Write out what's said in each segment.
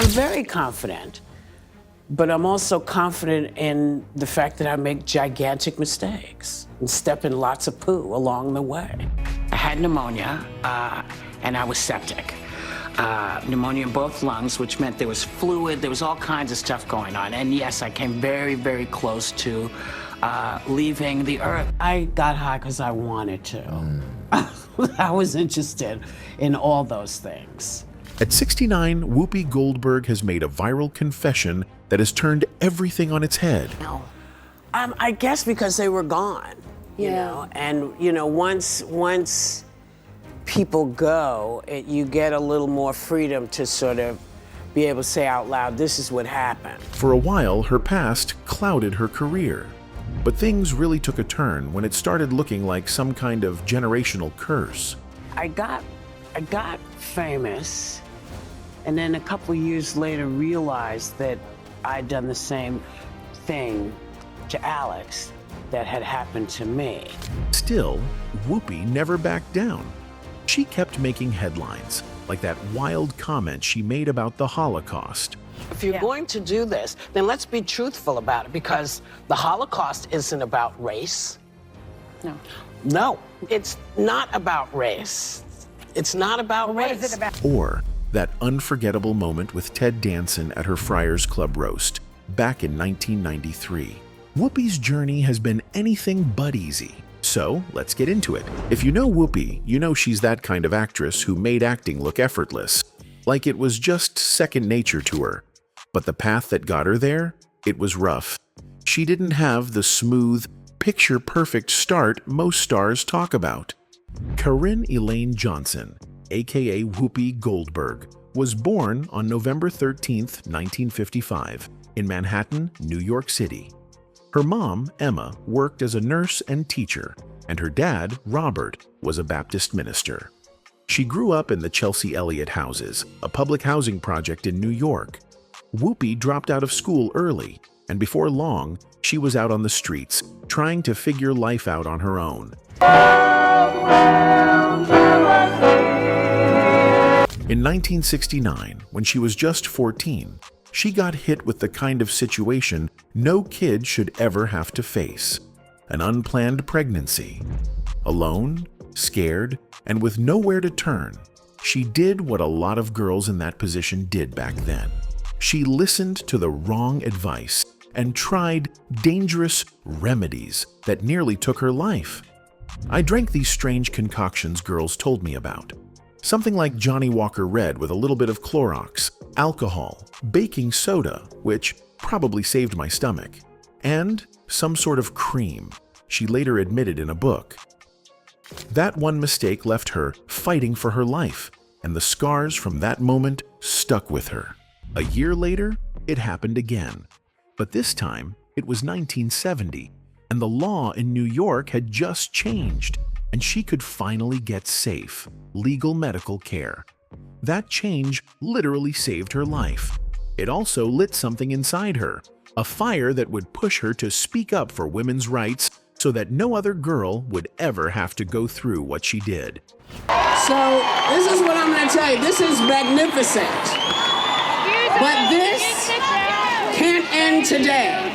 I'm very confident, but I'm also confident in the fact that I make gigantic mistakes and step in lots of poo along the way. I had pneumonia, and I was septic. Pneumonia in both lungs, which meant there was fluid, there was all kinds of stuff going on. And yes, I came very, very close to leaving the earth. I got high because I wanted to. I was interested in all those things. At 69, Whoopi Goldberg has made a viral confession that has turned everything on its head. I guess because they were gone, you know, and once people go, you get a little more freedom to sort of be able to say out loud, this is what happened. For a while, her past clouded her career. But things really took a turn when it started looking like some kind of generational curse. I got famous, and then a couple years later realized that I'd done the same thing to Alex that had happened to me. Still, Whoopi never backed down. She kept making headlines, like that wild comment she made about the Holocaust. If you're going to do this, then let's be truthful about it, because the Holocaust isn't about race. No, it's not about race. It's not about race. What is it about? Or that unforgettable moment with Ted Danson at her Friars Club roast back in 1993. Whoopi's journey has been anything but easy. So let's get into it. If you know Whoopi, you know she's that kind of actress who made acting look effortless, like it was just second nature to her. But the path that got her there, it was rough. She didn't have the smooth, picture-perfect start most stars talk about. Corinne Elaine Johnson, aka Whoopi Goldberg, was born on November 13, 1955, in Manhattan, New York City. Her mom, Emma, worked as a nurse and teacher, and her dad, Robert, was a Baptist minister. She grew up in the Chelsea Elliott Houses, a public housing project in New York. Whoopi dropped out of school early, and before long, she was out on the streets, trying to figure life out on her own. In 1969, when she was just 14, she got hit with the kind of situation no kid should ever have to face: an unplanned pregnancy. Alone, scared, and with nowhere to turn, she did what a lot of girls in that position did back then. She listened to the wrong advice and tried dangerous remedies that nearly took her life. I drank these strange concoctions girls told me about. Something like Johnny Walker Red with a little bit of Clorox, alcohol, baking soda, which probably saved my stomach, and some sort of cream, she later admitted in a book. That one mistake left her fighting for her life, and the scars from that moment stuck with her. A year later, it happened again. But this time, it was 1970, and the law in New York had just changed, and she could finally get safe, legal medical care. That change literally saved her life. It also lit something inside her, a fire that would push her to speak up for women's rights so that no other girl would ever have to go through what she did. So this is what I'm going to tell you. This is magnificent. But this can't end today.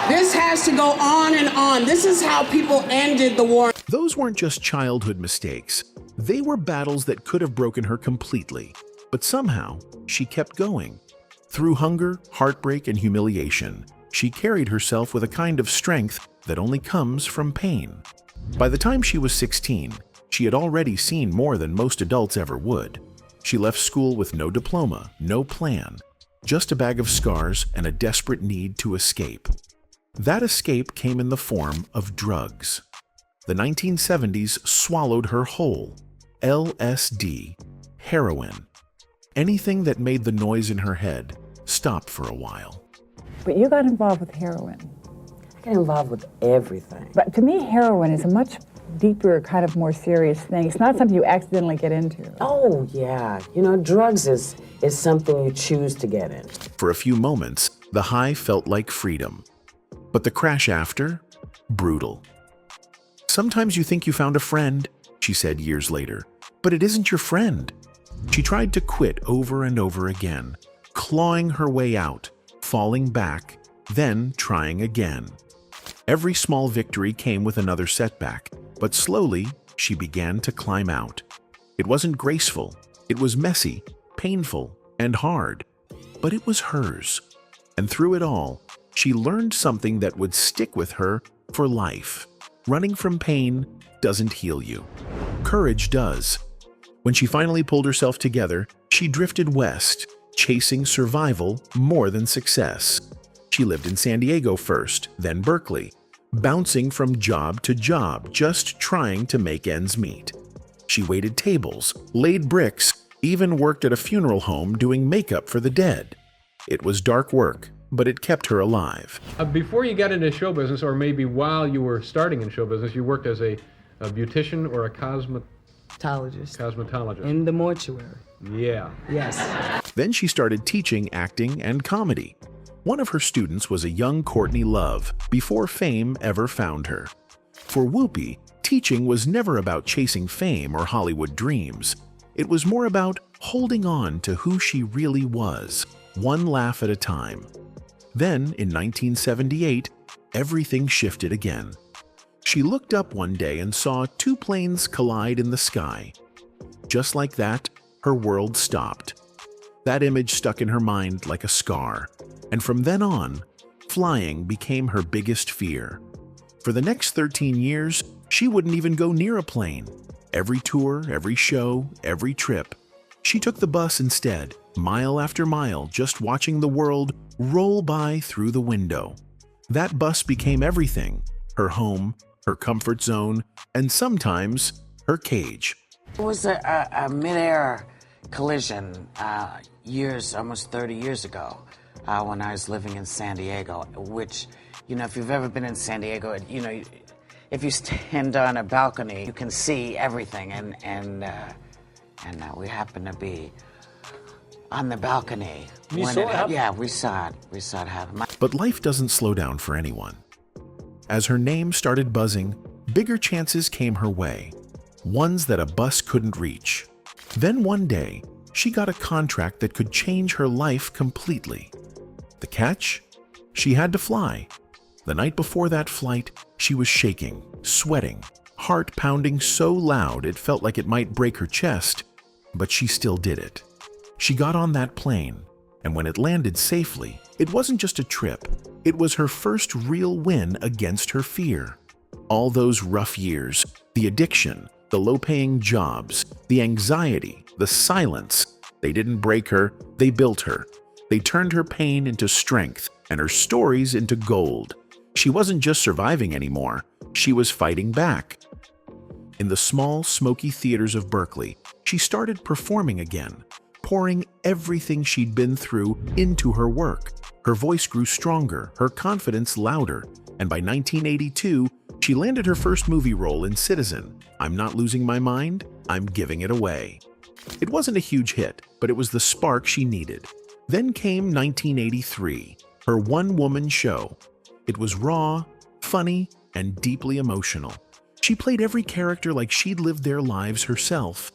This has to go on and on. This is how people ended the war. Those weren't just childhood mistakes. They were battles that could have broken her completely. But somehow, she kept going. Through hunger, heartbreak, and humiliation, she carried herself with a kind of strength that only comes from pain. By the time she was 16, she had already seen more than most adults ever would. She left school with no diploma, no plan, just a bag of scars and a desperate need to escape. That escape came in the form of drugs. The 1970s swallowed her whole. LSD, heroin, anything that made the noise in her head stop for a while. But you got involved with heroin. I get involved with everything. But to me, heroin is a much deeper, kind of more serious thing. It's not something you accidentally get into. Oh, yeah. You know, drugs is something you choose to get in. For a few moments, the high felt like freedom. But the crash after? Brutal. Sometimes you think you found a friend, she said years later, but it isn't your friend. She tried to quit over and over again, clawing her way out, falling back, then trying again. Every small victory came with another setback, but slowly she began to climb out. It wasn't graceful, it was messy, painful, and hard, but it was hers. And through it all, she learned something that would stick with her for life. Running from pain doesn't heal you. Courage does. When she finally pulled herself together, she drifted west, chasing survival more than success. She lived in San Diego first, then Berkeley, bouncing from job to job, just trying to make ends meet. She waited tables, laid bricks, even worked at a funeral home doing makeup for the dead. It was dark work, but it kept her alive. Before you got into show business, or maybe while you were starting in show business, you worked as a beautician or a cosmetologist. In the mortuary. Yeah. Yes. Then she started teaching acting and comedy. One of her students was a young Courtney Love before fame ever found her. For Whoopi, teaching was never about chasing fame or Hollywood dreams. It was more about holding on to who she really was, one laugh at a time. Then, in 1978, everything shifted again. She looked up one day and saw two planes collide in the sky. Just like that, her world stopped. That image stuck in her mind like a scar, and from then on, flying became her biggest fear. For the next 13 years, she wouldn't even go near a plane. Every tour, every show, every trip, she took the bus instead, mile after mile, just watching the world roll by through the window. That bus became everything: her home, her comfort zone, and sometimes her cage. It was a mid-air collision almost 30 years ago when I was living in San Diego, which, if you've ever been in San Diego, if you stand on a balcony, you can see everything, and we happened to be on the balcony. You saw it happen? Yeah, we saw it. We saw it happen. But life doesn't slow down for anyone. As her name started buzzing, bigger chances came her way, ones that a bus couldn't reach. Then one day, she got a contract that could change her life completely. The catch? She had to fly. The night before that flight, she was shaking, sweating, heart pounding so loud it felt like it might break her chest, but she still did it. She got on that plane, and when it landed safely, it wasn't just a trip. It was her first real win against her fear. All those rough years, the addiction, the low-paying jobs, the anxiety, the silence, they didn't break her, they built her. They turned her pain into strength and her stories into gold. She wasn't just surviving anymore, she was fighting back. In the small, smoky theaters of Berkeley, she started performing again, pouring everything she'd been through into her work. Her voice grew stronger, her confidence louder, and by 1982, she landed her first movie role in Citizen. I'm Not Losing My Mind, I'm Giving It Away. It wasn't a huge hit, but it was the spark she needed. Then came 1983, her one-woman show. It was raw, funny, and deeply emotional. She played every character like she'd lived their lives herself.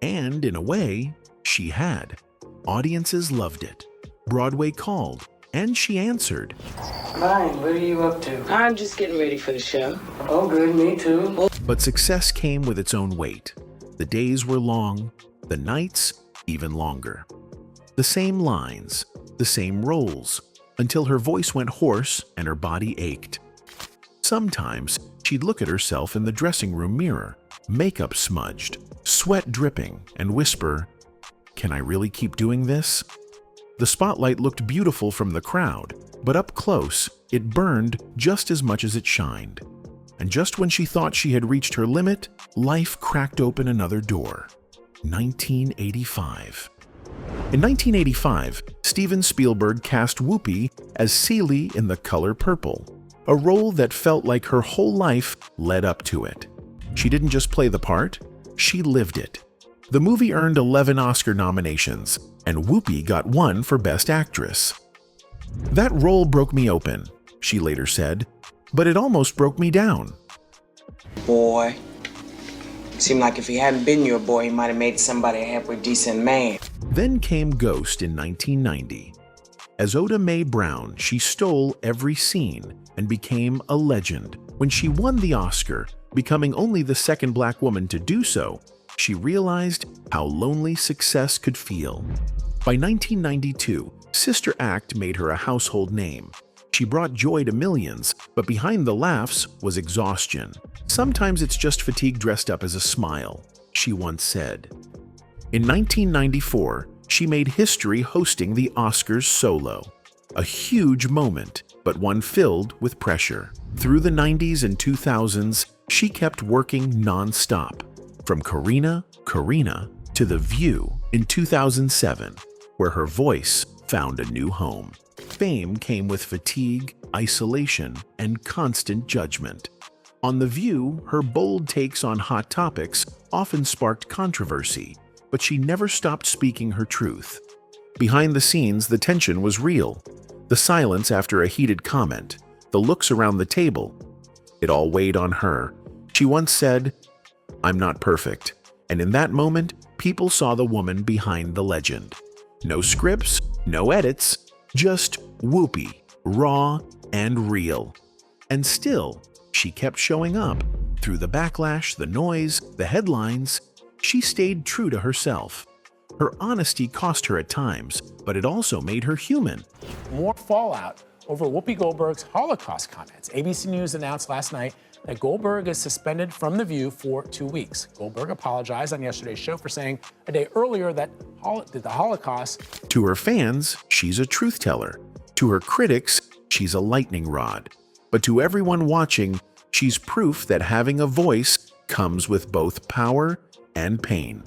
And, in a way, she had. Audiences loved it. Broadway called, and she answered. Fine, what are you up to? I'm just getting ready for the show. Oh, good, me too. But success came with its own weight. The days were long, the nights even longer. The same lines, the same roles, until her voice went hoarse and her body ached. Sometimes she'd look at herself in the dressing room mirror, makeup smudged, sweat dripping, and whisper, "Can I really keep doing this?" The spotlight looked beautiful from the crowd, but up close, it burned just as much as it shined. And just when she thought she had reached her limit, life cracked open another door. 1985. In 1985, Steven Spielberg cast Whoopi as Celie in The Color Purple, a role that felt like her whole life led up to it. She didn't just play the part, she lived it. The movie earned 11 Oscar nominations, and Whoopi got one for Best Actress. "That role broke me open," she later said, "but it almost broke me down." Boy. Seemed like if he hadn't been your boy, he might have made somebody a halfway decent man. Then came Ghost in 1990. As Oda Mae Brown, she stole every scene and became a legend. When she won the Oscar, becoming only the second Black woman to do so, she realized how lonely success could feel. By 1992, Sister Act made her a household name. She brought joy to millions, but behind the laughs was exhaustion. "Sometimes it's just fatigue dressed up as a smile," she once said. In 1994, she made history hosting the Oscars solo. A huge moment, but one filled with pressure. Through the 90s and 2000s, she kept working non-stop. From Karina to The View in 2007, where her voice found a new home. Fame came with fatigue, isolation, and constant judgment. On The View, her bold takes on hot topics often sparked controversy, but she never stopped speaking her truth. Behind the scenes, the tension was real. The silence after a heated comment, the looks around the table. It all weighed on her. She once said, "I'm not perfect." And in that moment, people saw the woman behind the legend. No scripts, no edits, just Whoopi, raw and real. And still, she kept showing up. Through the backlash, the noise, the headlines, she stayed true to herself. Her honesty cost her at times, but it also made her human. More fallout over Whoopi Goldberg's Holocaust comments. ABC News announced last night that Goldberg is suspended from The View for 2 weeks. Goldberg apologized on yesterday's show for saying a day earlier that the Holocaust... To her fans, she's a truth teller. To her critics, she's a lightning rod. But to everyone watching, she's proof that having a voice comes with both power and pain.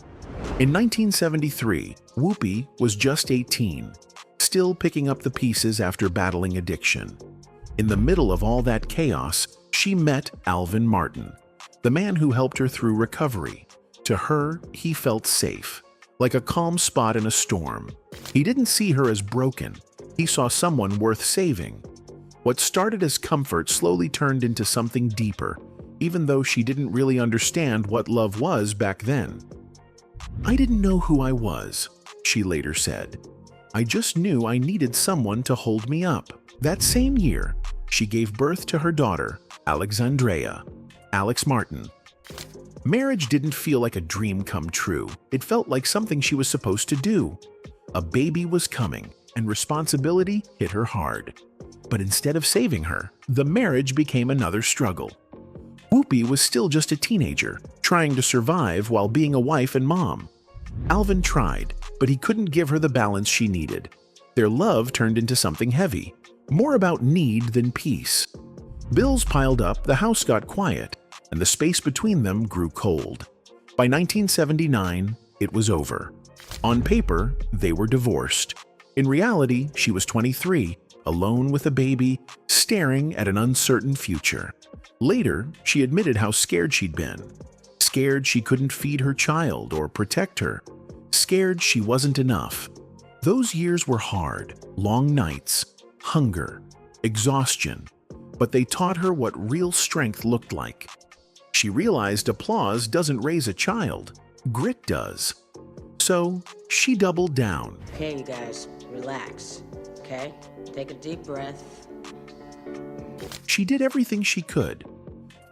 In 1973, Whoopi was just 18, still picking up the pieces after battling addiction. In the middle of all that chaos, she met Alvin Martin, the man who helped her through recovery. To her, he felt safe, like a calm spot in a storm. He didn't see her as broken. He saw someone worth saving. What started as comfort slowly turned into something deeper, even though she didn't really understand what love was back then. "I didn't know who I was," she later said. "I just knew I needed someone to hold me up." That same year, she gave birth to her daughter, Alexandria, Alex Martin. Marriage didn't feel like a dream come true. It felt like something she was supposed to do. A baby was coming, and responsibility hit her hard. But instead of saving her, the marriage became another struggle. Whoopi was still just a teenager, trying to survive while being a wife and mom. Alvin tried, but he couldn't give her the balance she needed. Their love turned into something heavy, more about need than peace. Bills piled up, the house got quiet, and the space between them grew cold. By 1979, it was over. On paper, they were divorced. In reality, she was 23, alone with a baby, staring at an uncertain future. Later, she admitted how scared she'd been. Scared she couldn't feed her child or protect her. Scared she wasn't enough. Those years were hard, long nights, hunger, exhaustion, but they taught her what real strength looked like. She realized applause doesn't raise a child, grit does. So she doubled down. Okay, you guys, relax, okay? Take a deep breath. She did everything she could.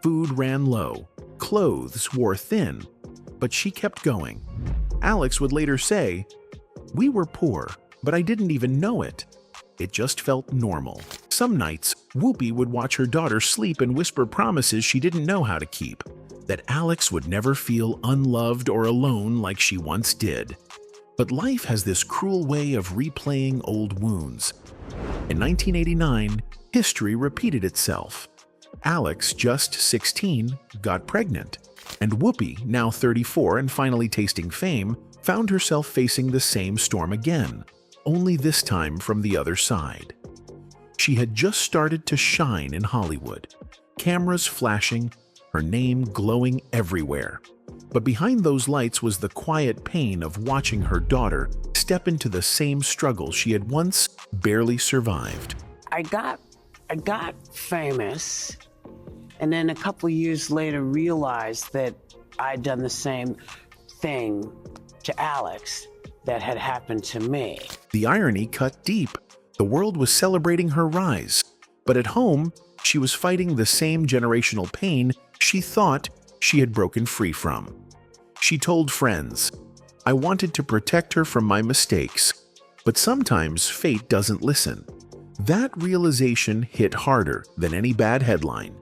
Food ran low, clothes wore thin, but she kept going. Alex would later say, "We were poor, but I didn't even know it. It just felt normal." Some nights, Whoopi would watch her daughter sleep and whisper promises she didn't know how to keep, that Alex would never feel unloved or alone like she once did. But life has this cruel way of replaying old wounds. In 1989, history repeated itself. Alex, just 16, got pregnant, and Whoopi, now 34 and finally tasting fame, found herself facing the same storm again, only this time from the other side. She had just started to shine in Hollywood, cameras flashing, her name glowing everywhere. But behind those lights was the quiet pain of watching her daughter step into the same struggle she had once barely survived. I got famous, and then a couple years later realized that I'd done the same thing to Alex. that had happened to me. The irony cut deep. The world was celebrating her rise, but at home, she was fighting the same generational pain she thought she had broken free from. She told friends, "I wanted to protect her from my mistakes, but sometimes fate doesn't listen." That realization hit harder than any bad headline.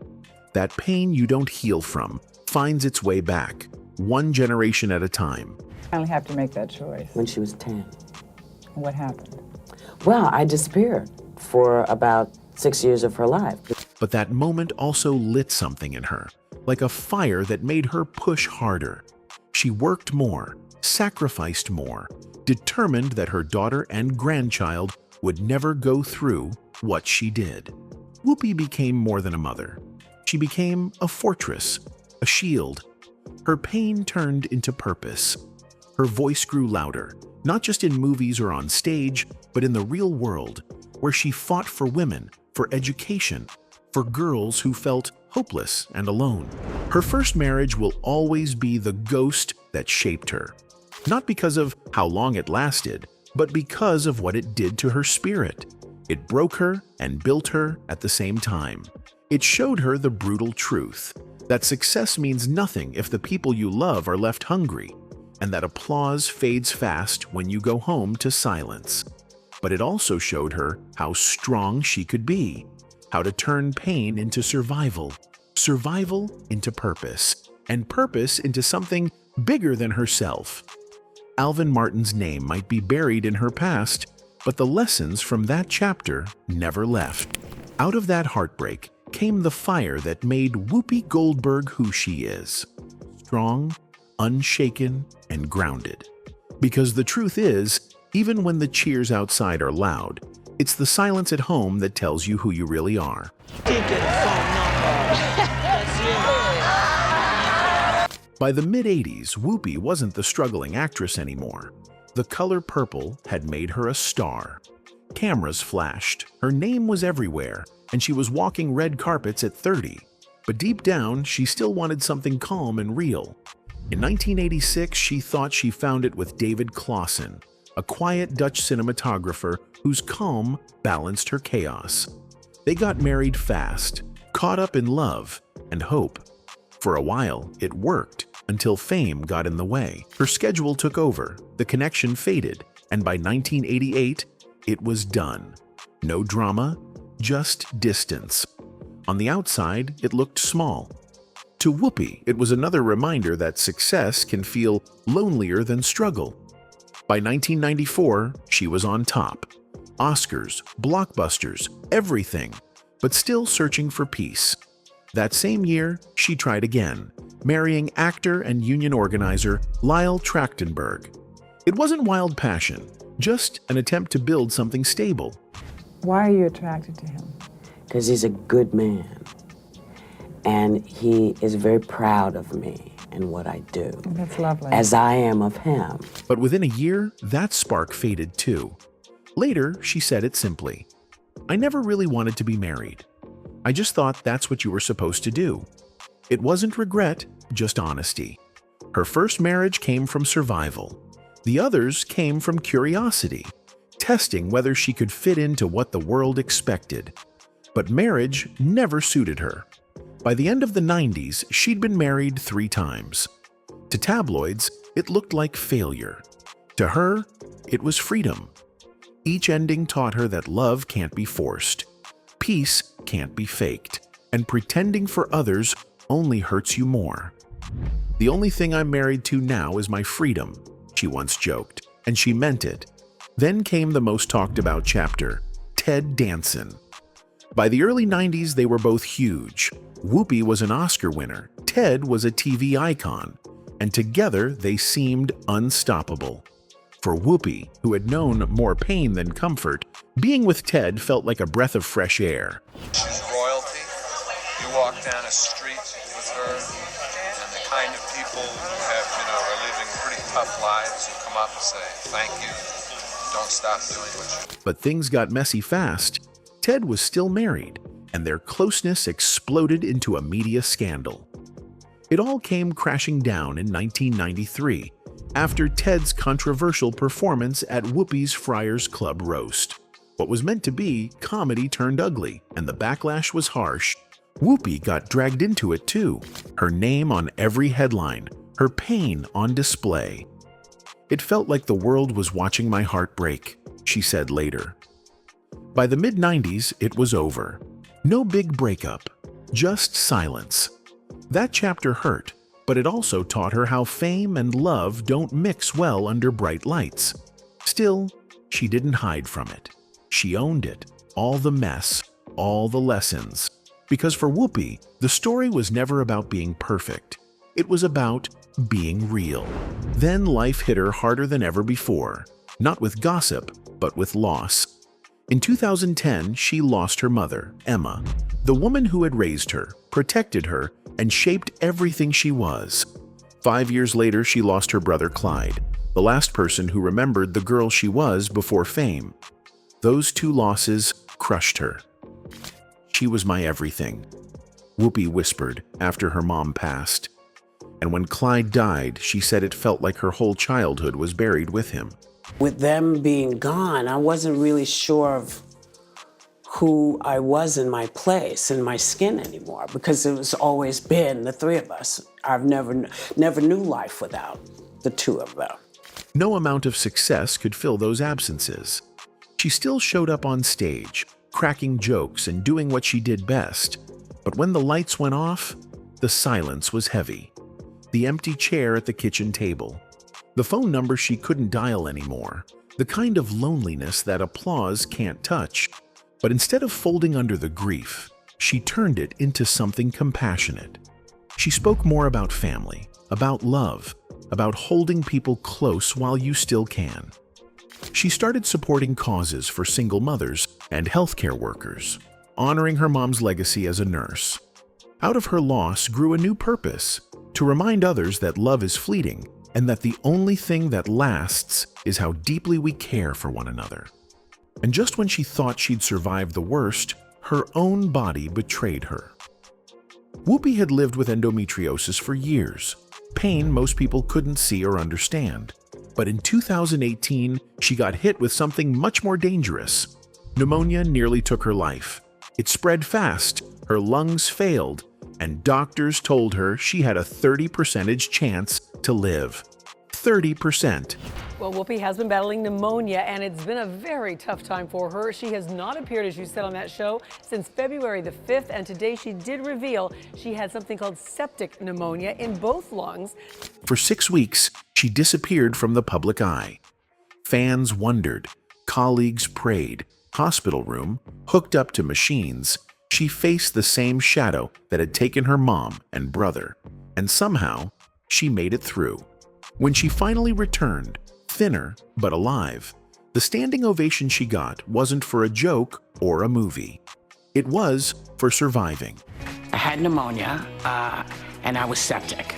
That pain you don't heal from finds its way back, one generation at a time. I only have to make that choice. When she was 10. What happened? Well, I disappeared for about 6 years of her life. But that moment also lit something in her, like a fire that made her push harder. She worked more, sacrificed more, determined that her daughter and grandchild would never go through what she did. Whoopi became more than a mother. She became a fortress, a shield. Her pain turned into purpose. Her voice grew louder, not just in movies or on stage, but in the real world, where she fought for women, for education, for girls who felt hopeless and alone. Her first marriage will always be the ghost that shaped her, not because of how long it lasted, but because of what it did to her spirit. It broke her and built her at the same time. It showed her the brutal truth, that success means nothing if the people you love are left hungry, and that applause fades fast when you go home to silence. But it also showed her how strong she could be, how to turn pain into survival, survival into purpose, and purpose into something bigger than herself. Alvin Martin's name might be buried in her past, but the lessons from that chapter never left. Out of that heartbreak came the fire that made Whoopi Goldberg who she is. Strong, unshaken, and grounded. Because the truth is, even when the cheers outside are loud, it's the silence at home that tells you who you really are. By the mid-'80s, Whoopi wasn't the struggling actress anymore. The color purple had made her a star. Cameras flashed, her name was everywhere, and she was walking red carpets at 30. But deep down, she still wanted something calm and real. In 1986, she thought she found it with David Clausen, a quiet Dutch cinematographer whose calm balanced her chaos. They got married fast, caught up in love and hope. For a while, it worked, until fame got in the way. Her schedule took over, the connection faded, and by 1988, it was done. No drama, just distance. On the outside, it looked small. To Whoopi, it was another reminder that success can feel lonelier than struggle. By 1994, she was on top. Oscars, blockbusters, everything, but still searching for peace. That same year, she tried again, marrying actor and union organizer Lyle Trachtenberg. It wasn't wild passion, just an attempt to build something stable. Why are you attracted to him? Because he's a good man. And he is very proud of me and what I do. That's lovely. As I am of him. But within a year, that spark faded too. Later, she said it simply, "I never really wanted to be married. I just thought that's what you were supposed to do." It wasn't regret, just honesty. Her first marriage came from survival. The others came from curiosity, testing whether she could fit into what the world expected. But marriage never suited her. By the end of the 90s, she'd been married 3 times. To tabloids, it looked like failure. To her, it was freedom. Each ending taught her that love can't be forced, peace can't be faked, and pretending for others only hurts you more. "The only thing I'm married to now is my freedom," she once joked, and she meant it. Then came the most talked about chapter, Ted Danson. By the early 90s, they were both huge. Whoopi was an Oscar winner, Ted was a TV icon, and together they seemed unstoppable. For Whoopi, who had known more pain than comfort, being with Ted felt like a breath of fresh air. She's royalty. You walk down a street with her, and the kind of people who have, are living pretty tough lives who come up and say, "Thank you. Don't stop doing what you." But things got messy fast. Ted was still married, and their closeness exploded into a media scandal. It all came crashing down in 1993, after Ted's controversial performance at Whoopi's Friars Club roast. What was meant to be comedy turned ugly, and the backlash was harsh. Whoopi got dragged into it too, her name on every headline, her pain on display. "It felt like the world was watching my heart break," she said later. By the mid-90s, it was over. No big breakup, just silence. That chapter hurt, but it also taught her how fame and love don't mix well under bright lights. Still, she didn't hide from it. She owned it, all the mess, all the lessons. Because for Whoopi, the story was never about being perfect. It was about being real. Then life hit her harder than ever before, not with gossip, but with loss. In 2010, she lost her mother, Emma, the woman who had raised her, protected her, and shaped everything she was. 5 years later, she lost her brother Clyde, the last person who remembered the girl she was before fame. Those two losses crushed her. "She was my everything," Whoopi whispered after her mom passed. And when Clyde died, she said it felt like her whole childhood was buried with him. With them being gone, I wasn't really sure of who I was in my place, in my skin anymore, because it was always been the three of us. I've never knew life without the two of them. No amount of success could fill those absences. She still showed up on stage, cracking jokes and doing what she did best. But when the lights went off, the silence was heavy. The empty chair at the kitchen table. The phone number she couldn't dial anymore. The kind of loneliness that applause can't touch. But instead of folding under the grief, she turned it into something compassionate. She spoke more about family, about love, about holding people close while you still can. She started supporting causes for single mothers and healthcare workers, honoring her mom's legacy as a nurse. Out of her loss grew a new purpose, to remind others that love is fleeting and that the only thing that lasts is how deeply we care for one another. And just when she thought she'd survived the worst, her own body betrayed her. Whoopi had lived with endometriosis for years, pain most people couldn't see or understand. But in 2018, she got hit with something much more dangerous. Pneumonia nearly took her life. It spread fast, her lungs failed, and doctors told her she had a 30% chance to live. 30%. Well, Whoopi has been battling pneumonia, and it's been a very tough time for her. She has not appeared, as you said, on that show since February the 5th, and today she did reveal she had something called septic pneumonia in both lungs. For 6 weeks, she disappeared from the public eye. Fans wondered, colleagues prayed, hospital room, hooked up to machines, she faced the same shadow that had taken her mom and brother, and somehow she made it through. When she finally returned, thinner but alive, the standing ovation she got wasn't for a joke or a movie. It was for surviving. I had pneumonia, and I was septic.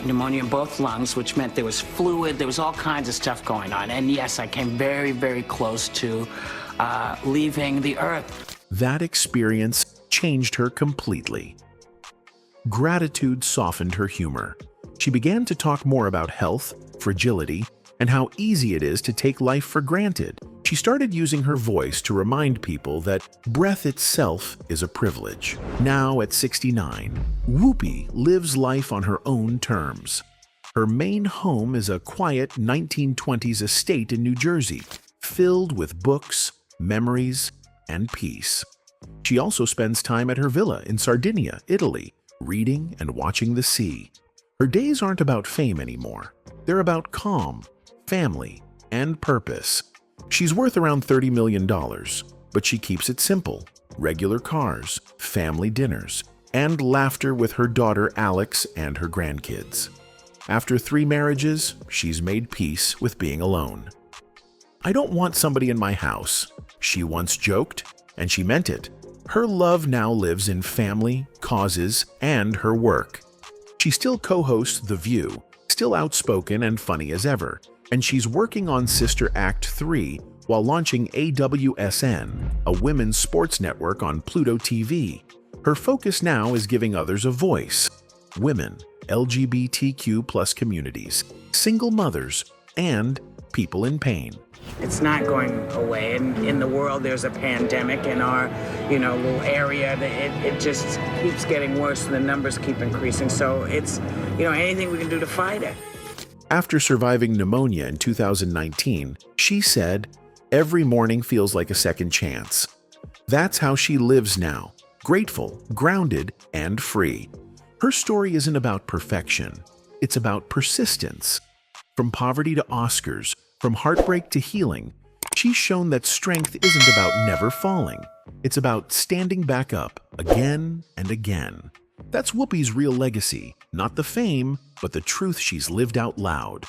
Pneumonia in both lungs, which meant there was fluid, there was all kinds of stuff going on. And yes, I came very, very close to leaving the earth. That experience changed her completely. Gratitude softened her humor. She began to talk more about health, fragility, and how easy it is to take life for granted. She started using her voice to remind people that breath itself is a privilege. Now at 69, Whoopi lives life on her own terms. Her main home is a quiet 1920s estate in New Jersey, filled with books, memories, and peace. She also spends time at her villa in Sardinia, Italy, reading and watching the sea. Her days aren't about fame anymore. They're about calm, family, and purpose. She's worth around $30 million, but she keeps it simple. Regular cars, family dinners, and laughter with her daughter Alex and her grandkids. After 3 marriages, she's made peace with being alone. "I don't want somebody in my house," she once joked, and she meant it. Her love now lives in family, causes, and her work. She still co-hosts The View, still outspoken and funny as ever, and she's working on Sister Act 3 while launching AWSN, a women's sports network on Pluto TV. Her focus now is giving others a voice, women, LGBTQ+ communities, single mothers, and people in pain. It's not going away. And in the world, there's a pandemic in our, little area. It just keeps getting worse and the numbers keep increasing. So it's, anything we can do to fight it. After surviving pneumonia in 2019, she said, "Every morning feels like a second chance." That's how she lives now, grateful, grounded, and free. Her story isn't about perfection. It's about persistence. From poverty to Oscars, from heartbreak to healing, she's shown that strength isn't about never falling. It's about standing back up again and again. That's Whoopi's real legacy, not the fame, but the truth she's lived out loud.